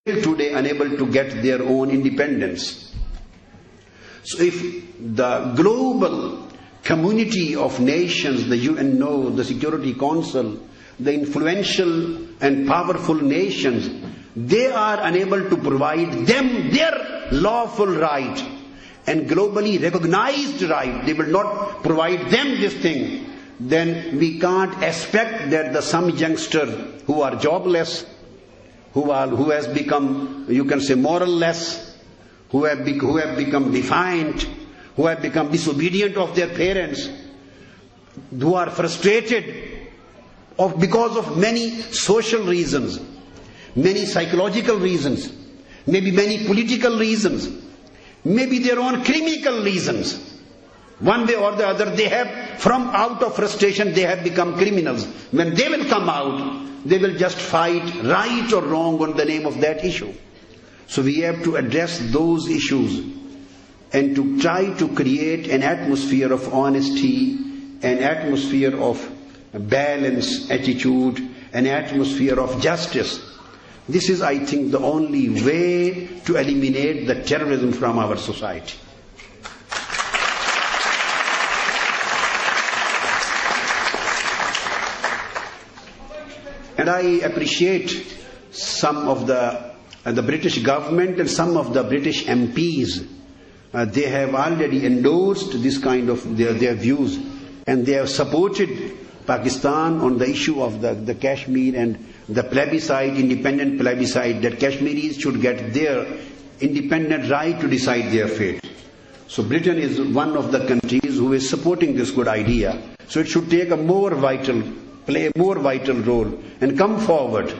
today unable to get their own independence. So if the global community of nations, the UNO, the Security Council, the influential and powerful nations, they are unable to provide them their lawful right and globally recognized right, they will not provide them this thing, then we can't expect that the some youngster who are jobless, who has become, you can say, moralless, who have become defiant, who have become disobedient of their parents, who are frustrated because of many social reasons, many psychological reasons, maybe many political reasons, maybe their own criminal reasons. One way or the other, they have, from out of frustration, they have become criminals. When they will come out, they will just fight right or wrong on the name of that issue. So we have to address those issues and to try to create an atmosphere of honesty, an atmosphere of balanced attitude, an atmosphere of justice. This is, I think, the only way to eliminate the terrorism from our society. And I appreciate some of the British government and some of the British MPs. They have already endorsed this kind of their views, and they have supported Pakistan on the issue of the Kashmir and the plebiscite, independent plebiscite, that Kashmiris should get their independent right to decide their fate. So Britain is one of the countries who is supporting this good idea. So it should take play a more vital role and come forward,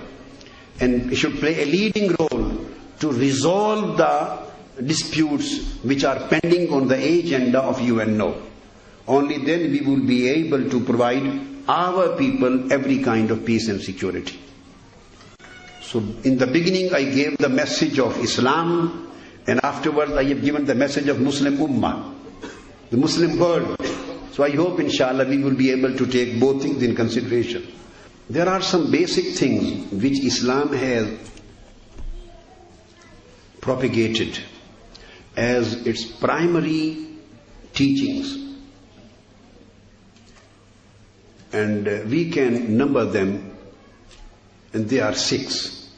and it should play a leading role to resolve the disputes which are pending on the agenda of UNO. Only then we will be able to provide our people every kind of peace and security. So in the beginning I gave the message of Islam, and afterwards I have given the message of Muslim Ummah, the Muslim world. So I hope, inshallah, we will be able to take both things in consideration. There are some basic things which Islam has propagated as its primary teachings. And we can number them, and they are 6.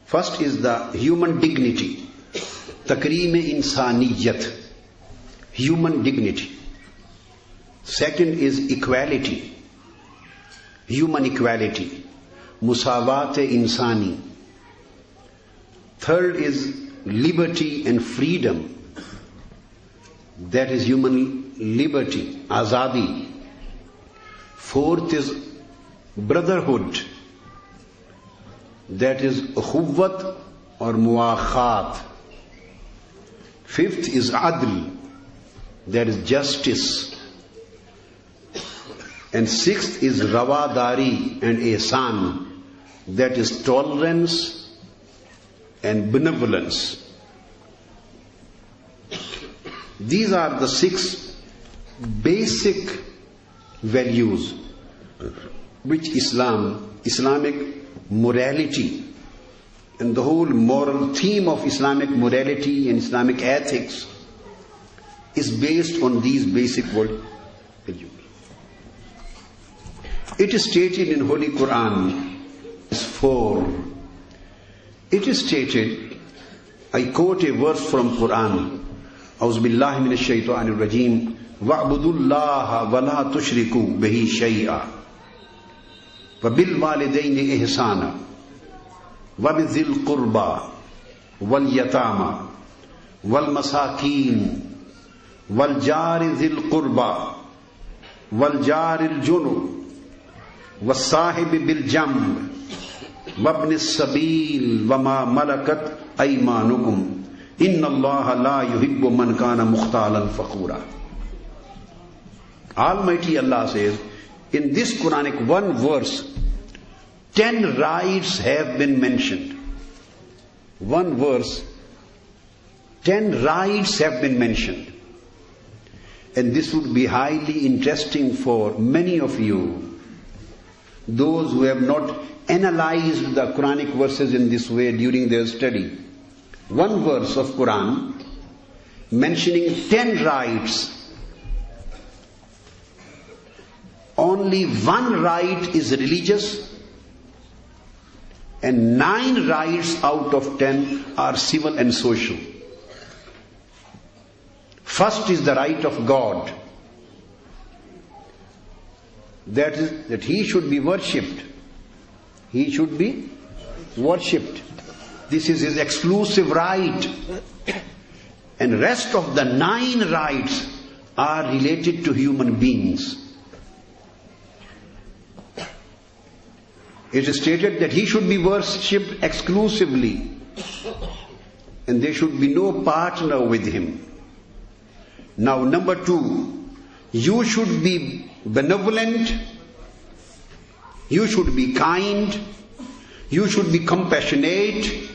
First is the human dignity. Takreem-e-insaniyat, human dignity. Second is equality, human equality, musawat-e-insani. Third is liberty and freedom, that is human liberty, azadi. Fourth is brotherhood, that is ukhuwat or muakhat. Fifth is adl, that is justice. And sixth is rawadari and ihsan, that is tolerance and benevolence. These are the 6 basic values which Islamic morality, and the whole moral theme of Islamic morality and Islamic ethics is based on these basic values. It is stated in Holy Quran, 4. It is stated, I quote a verse from Quran, A'udhu billahi minash shaitanir rajim, wa'budullaha wa la tushriku bihi shay'a wa bil walidayni ihsana wa bidhil qurba wal yatama wal masakin wal jari dhil qurba wal jaril junub والصاحب بالجنب وابن السبيل وما ملكت أيمانكم إن الله لا يحب من كان مختالا فخورا. Almighty Allah says, in this Quranic one verse, 10 rights have been mentioned. One verse, 10 rights have been mentioned. And this would be highly interesting for many of you, those who have not analyzed the Quranic verses in this way during their study. One verse of Quran mentioning 10 rights. Only one right is religious, and 9 rights out of 10 are civil and social. First is the right of God. That is, that He should be worshipped. He should be worshipped. This is His exclusive right. And rest of the 9 rights are related to human beings. It is stated that He should be worshipped exclusively, and there should be no partner with Him. Now, number 2, you should be benevolent, you should be kind, you should be compassionate,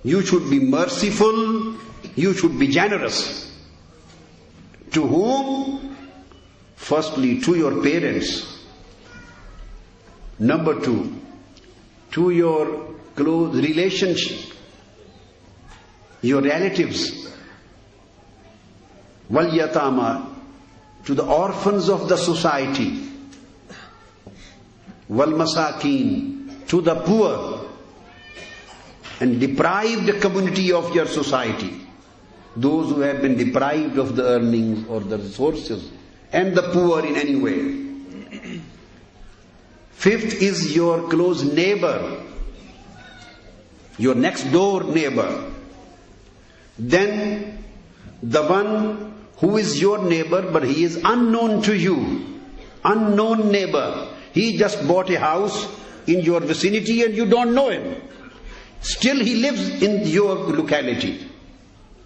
you should be merciful, you should be generous. To whom? Firstly, to your parents. Number 2, to your close relationship, your relatives. Wal yatama, to the orphans of the society. Wal masakin, to the poor and deprived community of your society. Those who have been deprived of the earnings or the resources, and the poor in any way. 5th is your close neighbor, your next door neighbor. Then the one who is your neighbor but he is unknown to you, unknown neighbor. He just bought a house in your vicinity and you don't know him. Still he lives in your locality.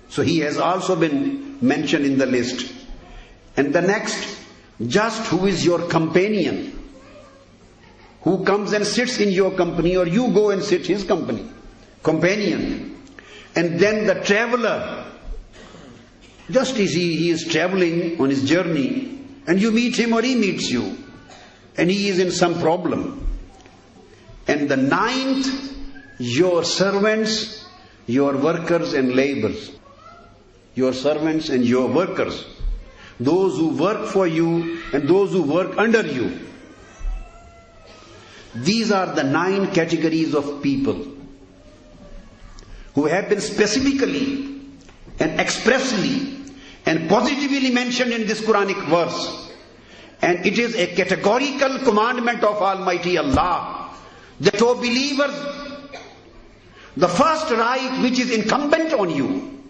So he has also been mentioned in the list. And the next, just who is your companion, who comes and sits in your company, or you go and sit his companion. And then the traveler, just as he is traveling on his journey, and you meet him or he meets you, and he is in some problem. And the 9th, your servants, your workers and laborers. Your servants and your workers. Those who work for you and those who work under you. These are the 9 categories of people who have been specifically and expressly and positively mentioned in this Quranic verse. And it is a categorical commandment of Almighty Allah that, O believers, the first right which is incumbent on you,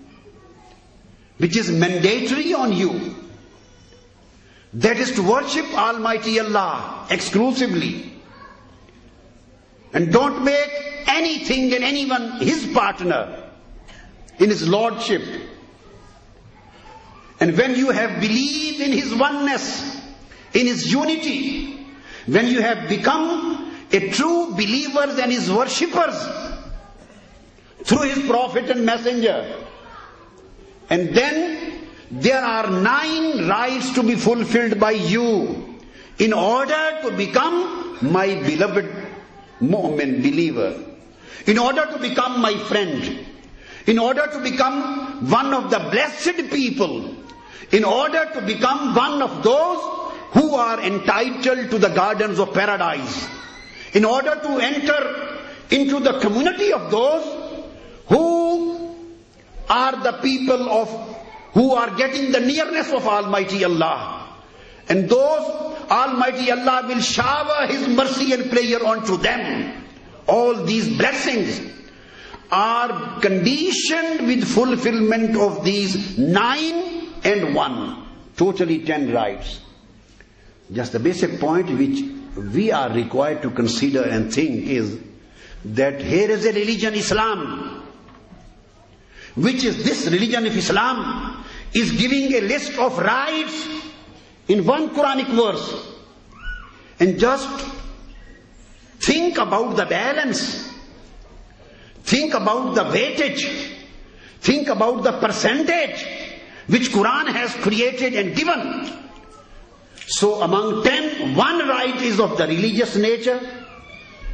which is mandatory on you, that is to worship Almighty Allah exclusively. And don't make anything and anyone his partner in his lordship. And when you have believed in his oneness, in his unity, when you have become a true believers and his worshippers through his prophet and messenger, and then there are 9 rights to be fulfilled by you in order to become my beloved mu'min believer, in order to become my friend, in order to become one of the blessed people, in order to become one of those who are entitled to the gardens of paradise, in order to enter into the community of those who are the people who are getting the nearness of Almighty Allah. And those Almighty Allah will shower His mercy and pleasure onto them. All these blessings are conditioned with fulfillment of these 9 and 1. Totally 10 rights. Just the basic point which we are required to consider and think is that here is a religion, Islam, which is this religion of Islam is giving a list of rights in one Quranic verse. And just think about the balance, think about the weightage, think about the percentage which Quran has created and given. So among 10, one right is of the religious nature,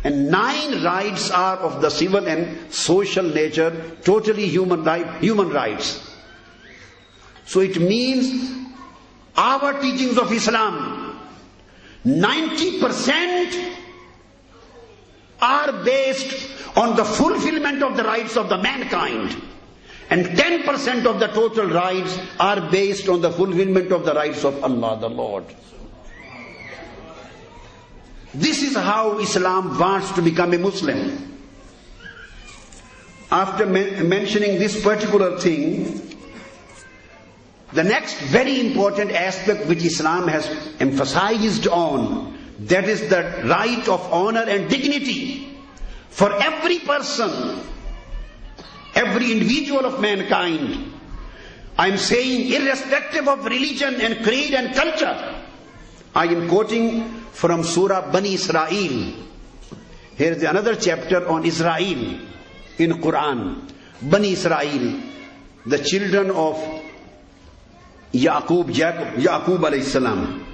and 9 rights are of the civil and social nature, totally human rights. So it means our teachings of Islam, 90% are based on the fulfillment of the rights of the mankind, and 10% of the total rights are based on the fulfillment of the rights of Allah the Lord. This is how Islam wants to become a Muslim. After mentioning this particular thing, the next very important aspect which Islam has emphasized on, that is the right of honor and dignity for every person, every individual of mankind. I am saying irrespective of religion and creed and culture. I am quoting from Surah Bani Israel. Here is another chapter on Israel in Quran. Bani Israel, the children of Yaqub alayhi salam.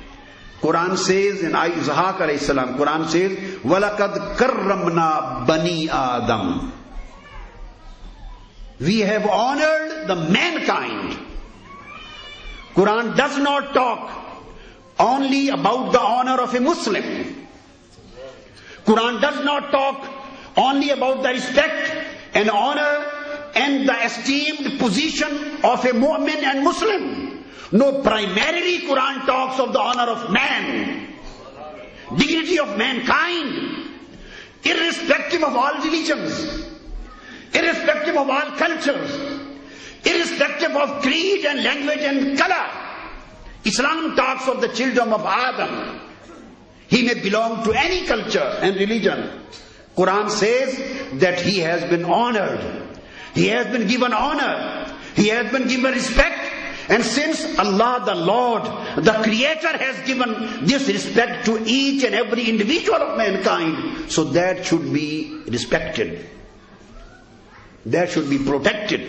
Quran says, in Ishaq alayhi salam, Quran says, وَلَقَدْ كَرَّمْنَا بَنِي آدَمَ. We have honored the mankind. Quran does not talk only about the honor of a Muslim. Quran does not talk only about the respect and honor and the esteemed position of a mu'min and Muslim. No, primarily Quran talks of the honor of man, dignity of mankind, irrespective of all religions, irrespective of all cultures, irrespective of creed and language and color. Islam talks of the children of Adam. He may belong to any culture and religion. Quran says that he has been honored. He has been given honor. He has been given respect. And since Allah the Lord, the Creator, has given this respect to each and every individual of mankind, so that should be respected. That should be protected.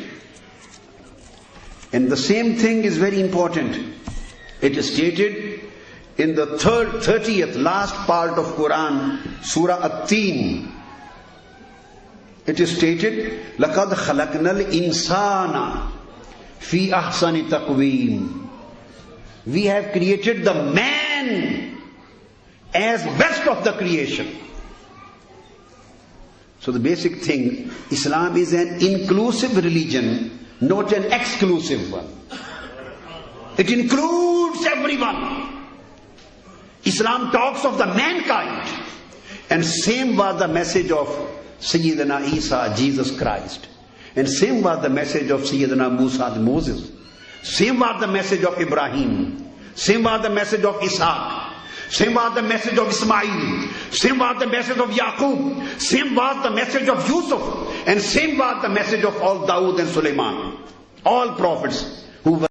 And the same thing is very important. It is stated in the 30th last part of Quran, Surah At-Teen. It is stated, لَقَدْ خَلَقْنَا الْإِنسَانَ فِي أَحْسَنِ تَقْوِيمٍ. We have created the man as best of the creation. So the basic thing, Islam is an inclusive religion, not an exclusive one. It includes everyone. Islam talks of the mankind. And same was the message of Sayyidina Isa, Jesus Christ. And same was the message of Sayyidina Musa, Moses. Same was the message of Ibrahim. Same was the message of Ishaq. Same was the message of Ismail. Same was the message of Yaqub. Same was the message of Yusuf. And same was the message of all Dawood and Sulaiman. All prophets.